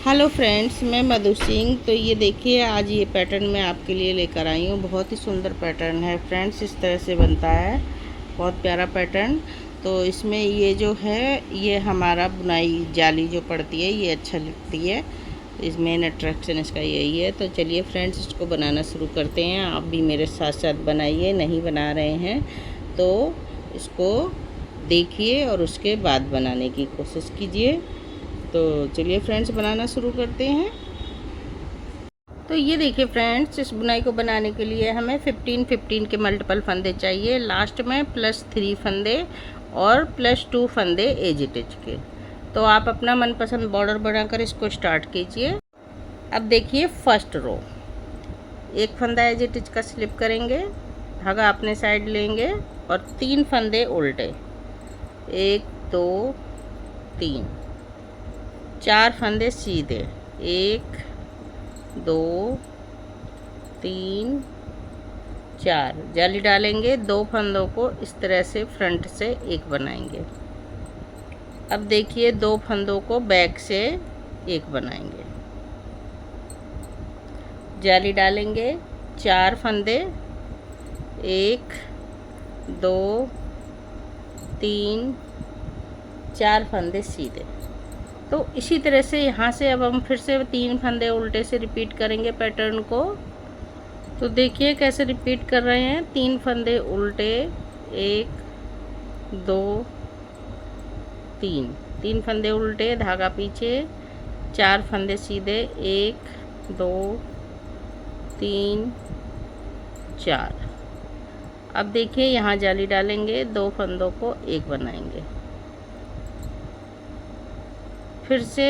Hello friends, मैं मधु सिंह। तो ये देखिए, आज ये पैटर्न मैं आपके लिए लेकर आई हूँ। बहुत ही सुंदर पैटर्न है फ्रेंड्स। इस तरह से बनता है, बहुत प्यारा पैटर्न। तो इसमें ये जो है, ये हमारा बुनाई जाली जो पड़ती है, ये अच्छा लगती है। इस मेन अट्रैक्शन इसका यही है। तो चलिए फ्रेंड्स, इसको बनाना शुरू करते हैं। आप भी मेरे साथ साथ बनाइए, नहीं बना रहे हैं तो इसको देखिए और उसके बाद बनाने की कोशिश कीजिए। तो चलिए फ्रेंड्स, बनाना शुरू करते हैं। तो ये देखिए फ्रेंड्स, इस बुनाई को बनाने के लिए हमें 15-15 के मल्टीपल फंदे चाहिए। लास्ट में +3 फंदे और +2 फंदे एज इट इज के। तो आप अपना मनपसंद बॉर्डर बनाकर इसको स्टार्ट कीजिए। अब देखिए, फर्स्ट रो, एक फंदा एज इट इज का स्लिप करेंगे, धागा अपने साइड लेंगे और 3 फंदे उल्टे, 1 2 3, 4 फंदे सीधे, 1 2 3 4, जाली डालेंगे। 2 फंदों को इस तरह से फ्रंट से एक बनाएंगे। अब देखिए, 2 फंदों को बैक से एक बनाएंगे, जाली डालेंगे। 4 फंदे, 1 2 3 4 फंदे सीधे। तो इसी तरह से यहाँ से अब हम फिर से 3 फंदे उल्टे से रिपीट करेंगे पैटर्न को। तो देखिए कैसे रिपीट कर रहे हैं। 3 फंदे उल्टे, 1 2 3, 3 फंदे उल्टे, धागा पीछे, 4 फंदे सीधे, 1 2 3 4। अब देखिए, यहाँ जाली डालेंगे, 2 फंदों को एक बनाएंगे, फिर से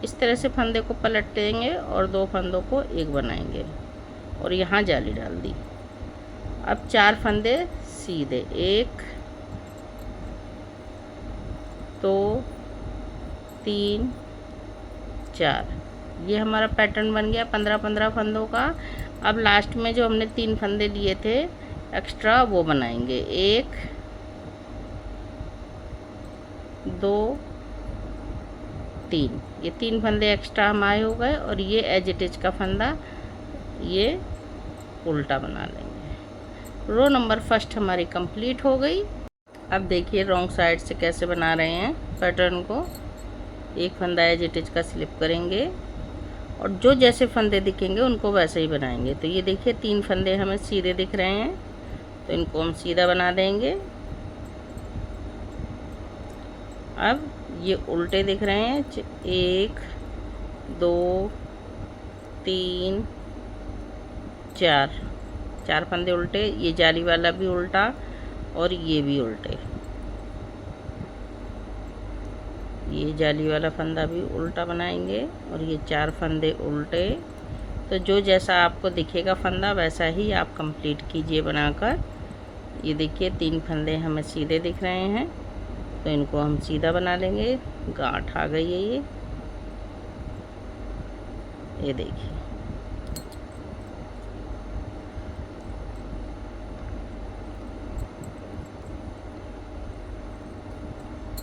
इस तरह से फंदे को पलट देंगे और 2 फंदों को एक बनाएंगे और यहाँ जाली डाल दी। अब 4 फंदे सीधे, 1 2 3 4। ये हमारा पैटर्न बन गया 15-15 फंदों का। अब लास्ट में जो हमने 3 फंदे लिए थे एक्स्ट्रा, वो बनाएंगे, 1 2 3। ये 3 फंदे एक्स्ट्रा हमारे हो गए और ये एज इट इज का फंदा ये उल्टा बना लेंगे। रो नंबर फर्स्ट हमारी कंप्लीट हो गई। अब देखिए रॉन्ग साइड से कैसे बना रहे हैं पैटर्न को। एक फंदा एज इट इज का स्लिप करेंगे और जो जैसे फंदे दिखेंगे उनको वैसे ही बनाएंगे। तो ये देखिए, 3 फंदे हमें सीधे दिख रहे हैं, तो इनको हम सीधा बना देंगे। अब ये उल्टे दिख रहे हैं, 1 2 3 4, 4 फंदे उल्टे, ये जाली वाला भी उल्टा और ये भी उल्टे, ये जाली वाला फंदा भी उल्टा बनाएंगे और ये 4 फंदे उल्टे। तो जो जैसा आपको दिखेगा फंदा वैसा ही आप कंप्लीट कीजिए बनाकर। ये देखिए, 3 फंदे हमें सीधे दिख रहे हैं, तो इनको हम सीधा बना लेंगे। गांठ आ गई है ये देखिए।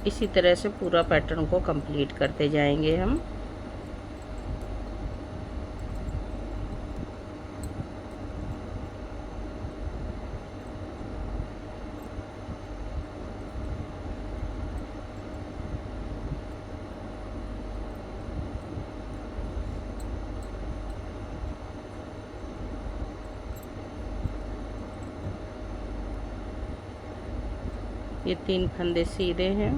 इसी तरह से पूरा पैटर्न को कंप्लीट करते जाएंगे हम। ये 3 फंदे सीधे हैं,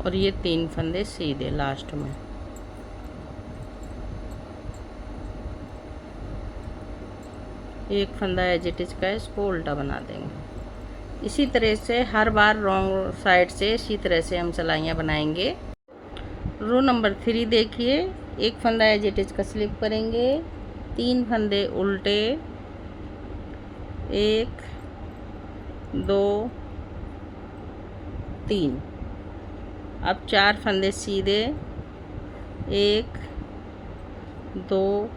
और ये 3 फंदे सीधे लास्ट में। एक फंदा एज इट इज का है, इसको उल्टा बना देंगे। इसी तरह से हर बार रॉन्ग साइड से इसी तरह से हम सिलाइयाँ बनाएंगे। रो नंबर 3 देखिए, एक फंदा एज इट इज का स्लिप करेंगे, 3 फंदे उल्टे, 1 2 3। अब 4 फंदे सीधे, 1 2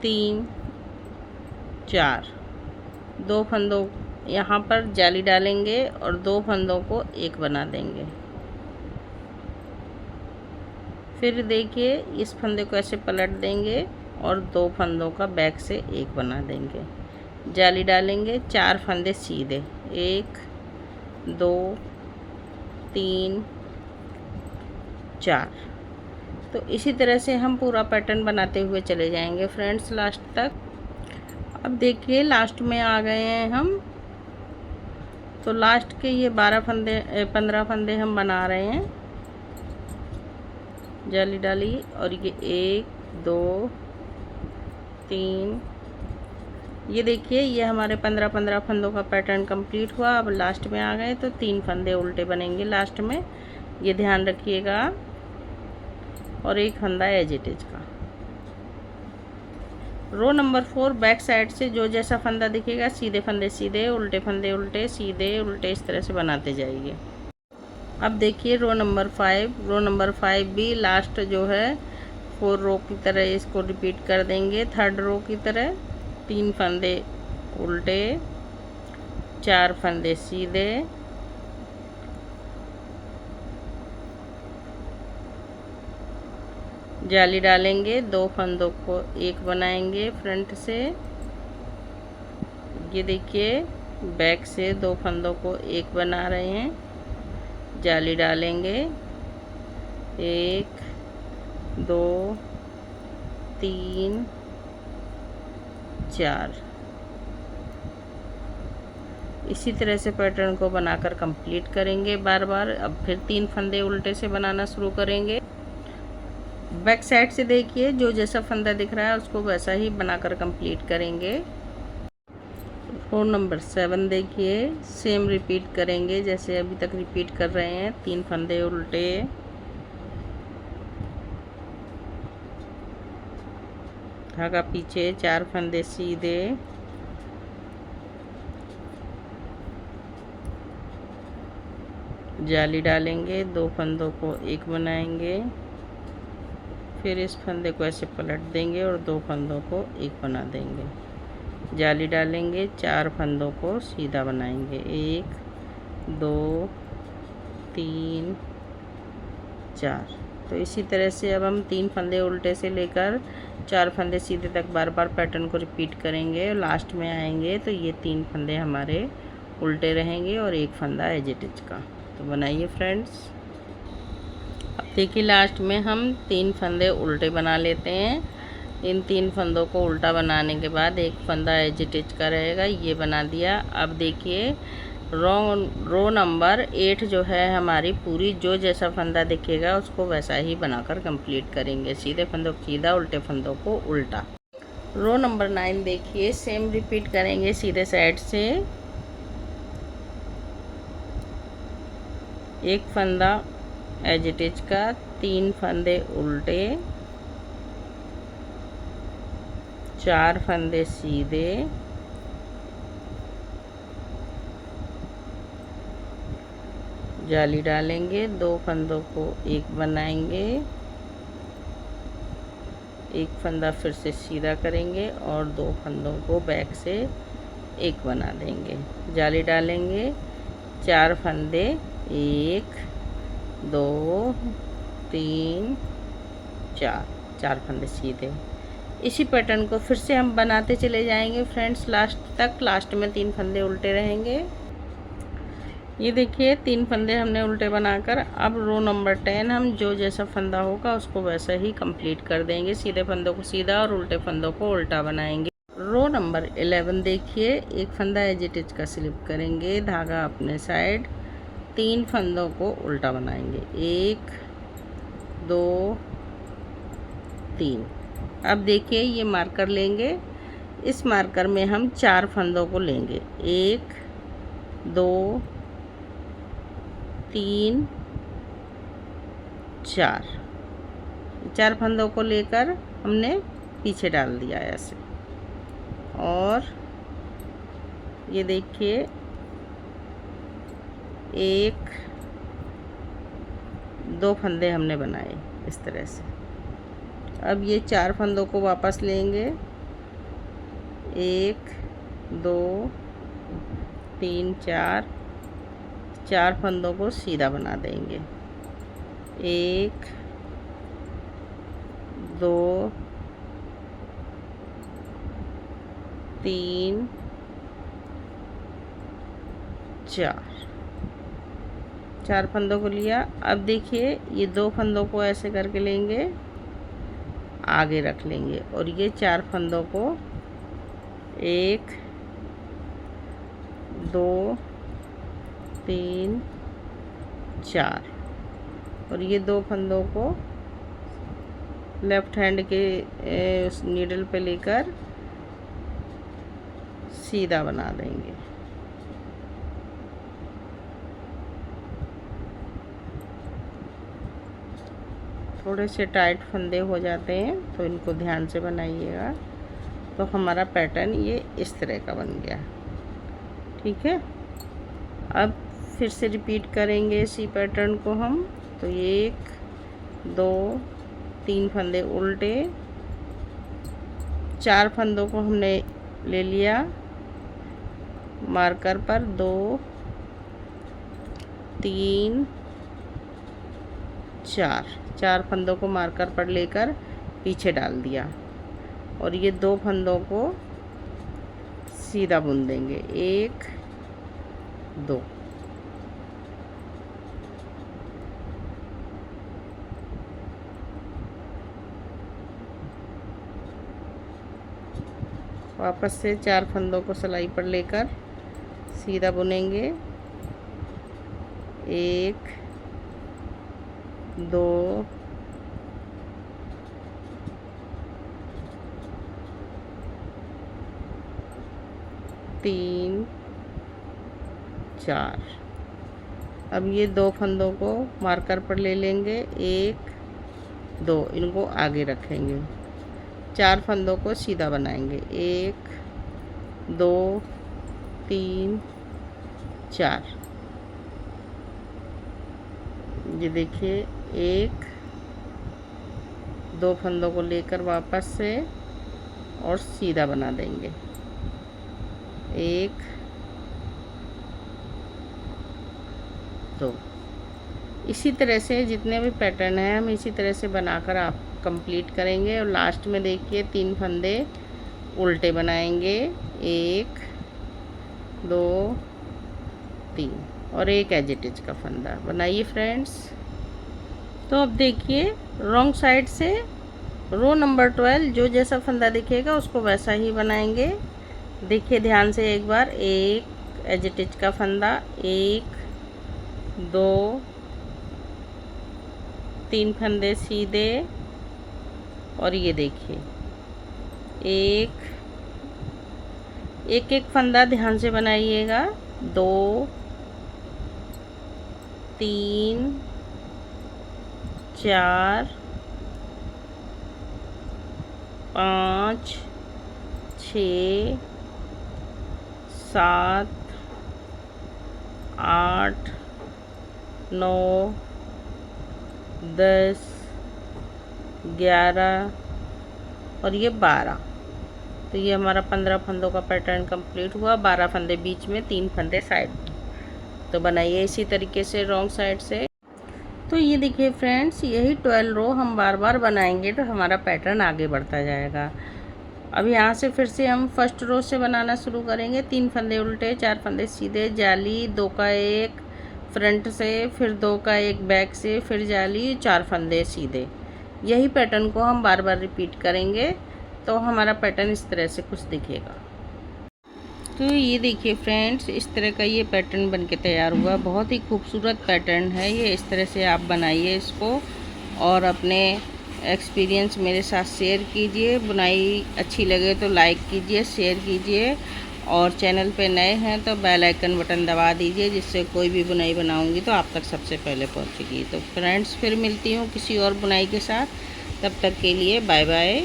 3 4। 2 फंदों यहाँ पर जाली डालेंगे और 2 फंदों को एक बना देंगे। फिर देखिए इस फंदे को ऐसे पलट देंगे और 2 फंदों का बैक से एक बना देंगे, जाली डालेंगे, 4 फंदे सीधे, 1 2 3 4। तो इसी तरह से हम पूरा पैटर्न बनाते हुए चले जाएंगे फ्रेंड्स लास्ट तक। अब देखिए लास्ट में आ गए हैं हम, तो लास्ट के ये 15 फंदे हम बना रहे हैं, जाली डाली और ये 1 2 3। ये देखिए ये हमारे 15 फंदों का पैटर्न कंप्लीट हुआ। अब लास्ट में आ गए तो 3 फंदे उल्टे बनेंगे लास्ट में, ये ध्यान रखिएगा, और एक फंदा एज इट इज का। रो नंबर 4 बैक साइड से जो जैसा फंदा दिखेगा सीधे फंदे सीधे, उल्टे फंदे उल्टे, सीधे उल्टे, इस तरह से बनाते जाइए। अब देखिए रो नंबर 5 भी लास्ट जो है 4 रो की तरह इसको रिपीट कर देंगे, 3rd रो की तरह। 3 फंदे उल्टे, 4 फंदे सीधे, जाली डालेंगे, 2 फंदों को एक बनाएंगे फ्रंट से। ये देखिए बैक से 2 फंदों को एक बना रहे हैं, जाली डालेंगे, 1 2 3 4। इसी तरह से पैटर्न को बनाकर कंप्लीट करेंगे बार बार। अब फिर 3 फंदे उल्टे से बनाना शुरू करेंगे। बैक साइड से देखिए जो जैसा फंदा दिख रहा है उसको वैसा ही बनाकर कंप्लीट करेंगे। रो नंबर 7 देखिए, सेम रिपीट करेंगे जैसे अभी तक रिपीट कर रहे हैं। 3 फंदे उल्टे, धागा पीछे, 4 फंदे सीधे, जाली डालेंगे, 2 फंदों को एक बनाएंगे, फिर इस फंदे को ऐसे पलट देंगे और 2 फंदों को एक बना देंगे, जाली डालेंगे, 4 फंदों को सीधा बनाएंगे, 1 2 3 4। तो इसी तरह से अब हम 3 फंदे उल्टे से लेकर 4 फंदे सीधे तक बार बार पैटर्न को रिपीट करेंगे। और लास्ट में आएंगे तो ये 3 फंदे हमारे उल्टे रहेंगे और एक फंदा एज इट इज का। तो बनाइए फ्रेंड्स। अब देखिए लास्ट में हम 3 फंदे उल्टे बना लेते हैं। इन 3 फंदों को उल्टा बनाने के बाद एक फंदा एज इट इज का रहेगा, ये बना दिया। अब देखिए रो नंबर 8 जो है हमारी पूरी जो जैसा फंदा दिखेगा उसको वैसा ही बनाकर कंप्लीट करेंगे, सीधे फंदों को सीधा, उल्टे फंदों को उल्टा। रो नंबर 9 देखिए, सेम रिपीट करेंगे सीधे साइड से। एक फंदा एज इट इज का, 3 फंदे उल्टे, 4 फंदे सीधे, जाली डालेंगे, 2 फंदों को एक बनाएंगे, एक फंदा फिर से सीधा करेंगे और 2 फंदों को बैक से एक बना देंगे, जाली डालेंगे, 4 फंदे, 1 2 3 4, 4 फंदे सीधे। इसी पैटर्न को फिर से हम बनाते चले जाएंगे फ्रेंड्स लास्ट तक। लास्ट में 3 फंदे उल्टे रहेंगे। ये देखिए 3 फंदे हमने उल्टे बनाकर अब रो नंबर 10 हम जो जैसा फंदा होगा उसको वैसा ही कंप्लीट कर देंगे, सीधे फंदों को सीधा और उल्टे फंदों को उल्टा बनाएंगे। रो नंबर 11 देखिए, एक फंदा एज इट इज का स्लिप करेंगे, धागा अपने साइड, 3 फंदों को उल्टा बनाएंगे, 1 2 3। अब देखिए ये मार्कर लेंगे, इस मार्कर में हम 4 फंदों को लेंगे, 1 2 3 4 फंदों को लेकर हमने पीछे डाल दिया ऐसे। और ये देखिए 1 2 फंदे हमने बनाए इस तरह से। अब ये 4 फंदों को वापस लेंगे, 1 2 3 4 फंदों को सीधा बना देंगे, 1 2 3 4 फंदों को लिया। अब देखिए ये 2 फंदों को ऐसे करके लेंगे, आगे रख लेंगे और ये 4 फंदों को 1 2 3 4 और ये 2 फंदों को लेफ्ट हैंड के उस नीडल पे लेकर सीधा बना देंगे। थोड़े से टाइट फंदे हो जाते हैं तो इनको ध्यान से बनाइएगा। तो हमारा पैटर्न ये इस तरह का बन गया। ठीक है, अब फिर से रिपीट करेंगे इसी पैटर्न को हम। तो 1 2 3 फंदे उल्टे, 4 फंदों को हमने ले लिया मार्कर पर, 2 3 4 फंदों को मार्कर पर लेकर पीछे डाल दिया और ये 2 फंदों को सीधा बुन देंगे, 1 2। वापस से 4 फंदों को सिलाई पर लेकर सीधा बुनेंगे, 1 2 3 4। अब ये 2 फंदों को मार्कर पर ले लेंगे, 1 2, इनको आगे रखेंगे, 4 फंदों को सीधा बनाएंगे, 1 2 3 4। ये देखिए 1 2 फंदों को लेकर वापस से और सीधा बना देंगे, 1 2। इसी तरह से जितने भी पैटर्न हैं हम इसी तरह से बनाकर आप कंप्लीट करेंगे। और लास्ट में देखिए 3 फंदे उल्टे बनाएंगे, 1 2 3 और एक एज इट इज का फंदा बनाइए फ्रेंड्स। तो अब देखिए रॉन्ग साइड से रो नंबर 12 जो जैसा फंदा दिखेगा उसको वैसा ही बनाएंगे। देखिए ध्यान से एक बार, एक एज इट इज का फंदा, 1 2 3 फंदे सीधे और ये देखिए एक फंदा ध्यान से बनाइएगा, 2 3 4 5 6 7 8 9 10 11 और ये 12। तो ये हमारा 15 फंदों का पैटर्न कंप्लीट हुआ, 12 फंदे बीच में, 3 फंदे साइड में। तो बनाइए इसी तरीके से रॉन्ग साइड से। तो ये देखिए फ्रेंड्स, यही 12 रो हम बार बार बनाएंगे तो हमारा पैटर्न आगे बढ़ता जाएगा। अब यहाँ से फिर से हम फर्स्ट रो से बनाना शुरू करेंगे। 3 फंदे उल्टे, 4 फंदे सीधे, जाली, 2 का 1 फ्रंट से, फिर 2 का 1 बैक से, फिर जाली, 4 फंदे सीधे। यही पैटर्न को हम बार बार रिपीट करेंगे तो हमारा पैटर्न इस तरह से कुछ दिखेगा। तो ये देखिए फ्रेंड्स, इस तरह का ये पैटर्न बनके तैयार हुआ। बहुत ही खूबसूरत पैटर्न है ये। इस तरह से आप बनाइए इसको और अपने एक्सपीरियंस मेरे साथ शेयर कीजिए। बुनाई अच्छी लगे तो लाइक कीजिए, शेयर कीजिए और चैनल पे नए हैं तो बेल आइकन बटन दबा दीजिए, जिससे कोई भी बुनाई बनाऊंगी तो आप तक सबसे पहले पहुंचेगी। तो फ्रेंड्स फिर मिलती हूँ किसी और बुनाई के साथ, तब तक के लिए बाय बाय।